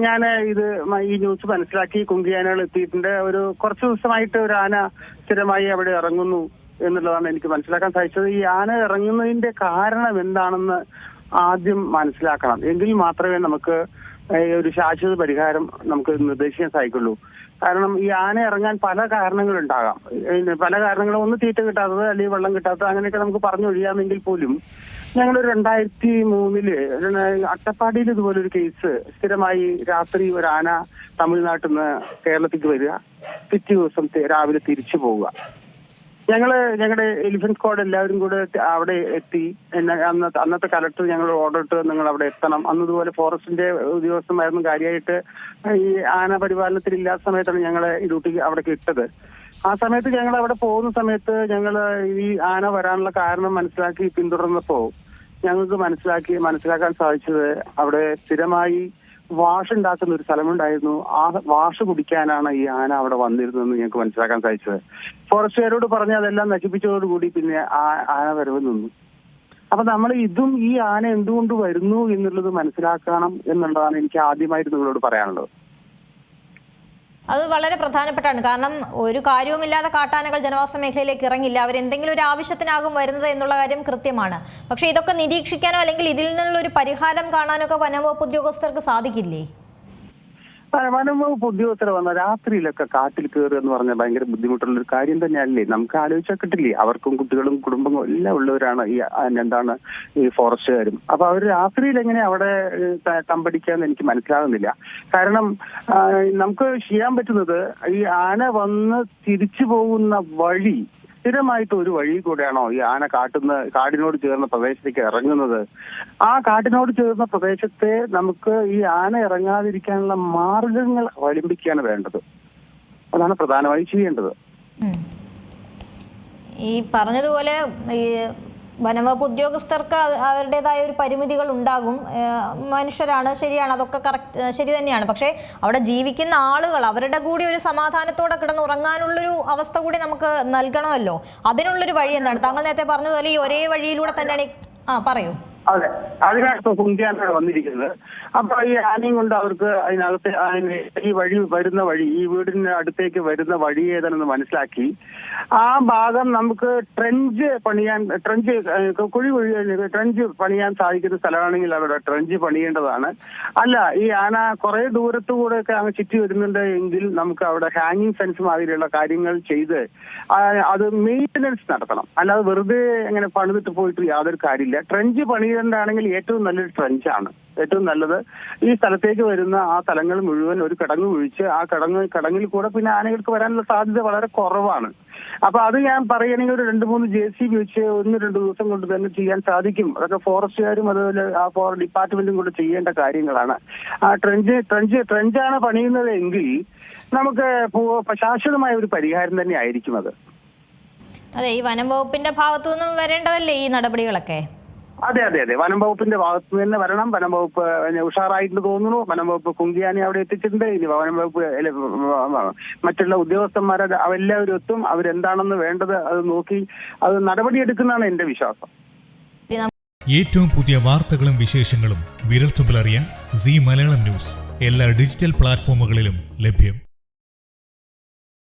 ഞാൻ ഈ ന്യൂസ് മനസ്സിലാക്കി കുങ്കിയാനകൾ എത്തിയിട്ടുണ്ട്. കുറച്ച് ദിവസമായിട്ട് ഒരു ആന സ്ഥിരമായി അവിടെ ഇറങ്ങുന്നു എന്നുള്ളതാണ് എനിക്ക് മനസ്സിലാക്കാൻ സാധിച്ചത്. ഈ ആന ഇറങ്ങുന്നതിന്റെ കാരണം എന്താണെന്ന് ആദ്യം മനസ്സിലാക്കണം. എങ്കിൽ മാത്രമേ നമുക്ക് ഒരു ശാശ്വത പരിഹാരം നമുക്ക് നിർദ്ദേശിക്കാൻ സാധിക്കുള്ളൂ. കാരണം ഈ ആന ഇറങ്ങാൻ പല കാരണങ്ങളുണ്ടാകാം. പല കാരണങ്ങളും, ഒന്ന് തീറ്റ കിട്ടാത്തത്, അല്ലെങ്കിൽ വെള്ളം കിട്ടാത്തത്, അങ്ങനെയൊക്കെ നമുക്ക് പറഞ്ഞൊഴിയാമെങ്കിൽ പോലും ഞങ്ങളൊരു 2003 അട്ടപ്പാടിയിൽ ഇതുപോലൊരു കേസ്, സ്ഥിരമായി രാത്രി ഒരു ആന തമിഴ്നാട്ടിൽ നിന്ന് കേരളത്തിലേക്ക് വരിക, പിറ്റേ ദിവസം രാവിലെ തിരിച്ചു പോവുക. ഞങ്ങളുടെ എലിഫന്റ് സ്ക്വാഡ് എല്ലാവരും കൂടെ അവിടെ എത്തി. അന്നത്തെ കലക്ടർ ഞങ്ങൾ ഓർഡർ ഇട്ട് നിങ്ങൾ അവിടെ എത്തണം. അന്നതുപോലെ ഫോറസ്റ്റിന്റെ ഉദ്യോഗസ്ഥന്മാരൊന്നും കാര്യമായിട്ട് ഈ ആന പരിപാലനത്തിൽ ഇല്ലാത്ത സമയത്താണ് ഞങ്ങളെ ഈ ഡ്യൂട്ടിക്ക് അവിടേക്ക് ഇട്ടത്. ആ സമയത്ത് ഞങ്ങൾ അവിടെ പോകുന്ന സമയത്ത് ഞങ്ങൾ ഈ ആന വരാനുള്ള കാരണം മനസ്സിലാക്കി പിന്തുടർന്നപ്പോ ഞങ്ങൾക്ക് മനസ്സിലാക്കാൻ സാധിച്ചത് അവിടെ സ്ഥിരമായി വാഷ് ഉണ്ടാക്കുന്ന ഒരു സ്ഥലമുണ്ടായിരുന്നു. ആ വാഷ് കുടിക്കാനാണ് ഈ ആന അവിടെ വന്നിരുന്നതെന്ന് ഞങ്ങൾക്ക് മനസ്സിലാക്കാൻ സാധിച്ചത്. ഫോറസ്റ്റുകാരോട് പറഞ്ഞ് അതെല്ലാം നശിപ്പിച്ചതോടുകൂടി പിന്നെ ആന വരവ് നിന്നു. അപ്പൊ നമ്മൾ ഈ ആന എന്തുകൊണ്ട് വരുന്നു എന്നുള്ളത് മനസ്സിലാക്കണം എന്നുള്ളതാണ് എനിക്ക് ആദ്യമായിട്ട് നിങ്ങളോട് പറയാനുള്ളത്. അത് വളരെ പ്രധാനപ്പെട്ടാണ്. കാരണം ഒരു കാര്യവുമില്ലാതെ കാട്ടാനകൾ ജനവാസ മേഖലയിലേക്ക് ഇറങ്ങില്ല. അവരെന്തെങ്കിലും ഒരു ആവശ്യത്തിനാകും വരുന്നത് എന്നുള്ള കാര്യം കൃത്യമാണ്. പക്ഷെ ഇതൊക്കെ നിരീക്ഷിക്കാനോ അല്ലെങ്കിൽ ഇതിൽ നിന്നുള്ള ഒരു പരിഹാരം കാണാനോ ഒക്കെ വനംവകുപ്പ് ഉദ്യോഗസ്ഥർക്ക് സാധിക്കില്ലേ? വനംവകുപ്പ് ഉദ്യോഗസ്ഥർ വന്ന രാത്രിയിലൊക്കെ കാട്ടിൽ കയറുക എന്ന് പറഞ്ഞാൽ ഭയങ്കര ബുദ്ധിമുട്ടുള്ള ഒരു കാര്യം തന്നെയല്ലേ? നമുക്ക് ആലോചിച്ചാൽ കിട്ടില്ലേ? അവർക്കും കുട്ടികളും കുടുംബങ്ങളും എല്ലാം ഉള്ളവരാണ് ഈ ഫോറസ്റ്റുകാരും. അപ്പൊ അവർ രാത്രിയിൽ എങ്ങനെ അവിടെ തമ്പടിക്കാന്ന് എനിക്ക് മനസ്സിലാകുന്നില്ല. കാരണം നമുക്ക് ചെയ്യാൻ പറ്റുന്നത് ഈ ആന വന്ന് തിരിച്ചു പോകുന്ന വഴി സ്ഥിരമായിട്ട് ഒരു വഴി കൂടെയാണോ ഈ ആന കാടിനോട് ചേർന്ന പ്രദേശത്തേക്ക് ഇറങ്ങുന്നത്? ആ കാട്ടിനോട് ചേർന്ന പ്രദേശത്തെ നമുക്ക് ഈ ആന ഇറങ്ങാതിരിക്കാനുള്ള മാർഗങ്ങൾ അവലംബിക്കുകയാണ് വേണ്ടത്. അതാണ് പ്രധാനമായി ചെയ്യേണ്ടത്. ഈ പറഞ്ഞതുപോലെ ഈ വനംവകുപ്പ് ഉദ്യോഗസ്ഥർക്ക് അവരുടേതായ ഒരു പരിമിതികൾ ഉണ്ടാകും. മനുഷ്യരാണ്, ശരിയാണ്, അതൊക്കെ ശരി തന്നെയാണ്. പക്ഷേ അവിടെ ജീവിക്കുന്ന ആളുകൾ അവരുടെ കൂടി ഒരു സമാധാനത്തോടെ കിടന്നുറങ്ങാനുള്ളൊരു അവസ്ഥ കൂടി നമുക്ക് നൽകണമല്ലോ. അതിനുള്ളൊരു വഴി എന്താണ്? താങ്കൾ നേരത്തെ പറഞ്ഞതുപോലെ ഈ ഒരേ വഴിയിലൂടെ തന്നെയാണ്. പറയൂ. അതെ, അതിനകത്ത് കുങ്കിയാനയാണ് വന്നിരിക്കുന്നത്. അപ്പൊ ഈ ആനയും കൊണ്ട് അവർക്ക് അതിനകത്ത് ഈ വീടിന് അടുത്തേക്ക് വരുന്ന വഴി ഏതാണെന്ന് മനസ്സിലാക്കി ആ ഭാഗം നമുക്ക് ട്രെഞ്ച് പണിയാൻ സാധിക്കുന്ന സ്ഥലമാണെങ്കിൽ അവിടെ ട്രെഞ്ച് പണിയേണ്ടതാണ്. അല്ല, ഈ ആന കുറെ ദൂരത്തുകൂടെ ഒക്കെ അങ്ങ് ചുറ്റി വരുന്നുണ്ട് എങ്കിൽ നമുക്ക് അവിടെ ഹാങ്ങിങ് ഫെൻസ് മാതിരിയുള്ള കാര്യങ്ങൾ ചെയ്ത് അത് മെയിൻ്റനൻസ് നടത്തണം. അല്ലാതെ വെറുതെ അങ്ങനെ പണിതിട്ട് പോയിട്ട് യാതൊരു കാര്യമില്ല. ട്രെഞ്ച് പണിയേണ്ടതാണെങ്കിൽ ഏറ്റവും നല്ലൊരു ട്രെഞ്ചാണ്. ഏറ്റവും നല്ലത് ഈ സ്ഥലത്തേക്ക് വരുന്ന ആ സ്ഥലങ്ങൾ മുഴുവൻ ഒരു കിടങ്ങ് കുഴിച്ച് ആ കിടങ്ങിൽ കൂടെ പിന്നെ ആനകൾക്ക് വരാനുള്ള സാധ്യത വളരെ കുറവാണ്. അപ്പൊ അത് ഞാൻ പറയുകയാണെങ്കിൽ ഒരു 2-3 JCB വെച്ച് 1-2 ദിവസം കൊണ്ട് തന്നെ ചെയ്യാൻ സാധിക്കും. അതൊക്കെ ഫോറസ്റ്റുകാരും അതുപോലെ ആ ഡിപ്പാർട്ട്മെന്റും കൂടെ ചെയ്യേണ്ട കാര്യങ്ങളാണ്. ആ ട്രെഞ്ചാണ് പണിയുന്നത് എങ്കിൽ നമുക്ക് ശാശ്വതമായ ഒരു പരിഹാരം തന്നെ ആയിരിക്കും അത്. അതെ, ഈ വനം വകുപ്പിന്റെ ഭാഗത്തു നിന്നും വരേണ്ടതല്ലേ ഈ നടപടികളൊക്കെ? അതെ, വനം വകുപ്പിന്റെ ഭാഗത്ത് തന്നെ വരണം. വനം വകുപ്പ് ഉഷാറായിട്ട് തോന്നുന്നു. വനം വകുപ്പ് കുങ്കിയാനെ അവിടെ എത്തിച്ചിട്ടുണ്ട്. ഇനി വനം വകുപ്പ് മറ്റുള്ള ഉദ്യോഗസ്ഥന്മാരെ അവരെല്ലാവരും എത്തും. അവരെന്താണെന്ന് വേണ്ടത് അത് നോക്കി അത് നടപടിയെടുക്കുന്നതാണ് എന്റെ വിശ്വാസം. ഏറ്റവും പുതിയ വാർത്തകളും വിശേഷങ്ങളും വിരൽത്തുമ്പിലറിയാൻ സീ മലയാളം ന്യൂസ് എല്ലാ ഡിജിറ്റൽ പ്ലാറ്റ്ഫോമുകളിലും ലഭ്യം.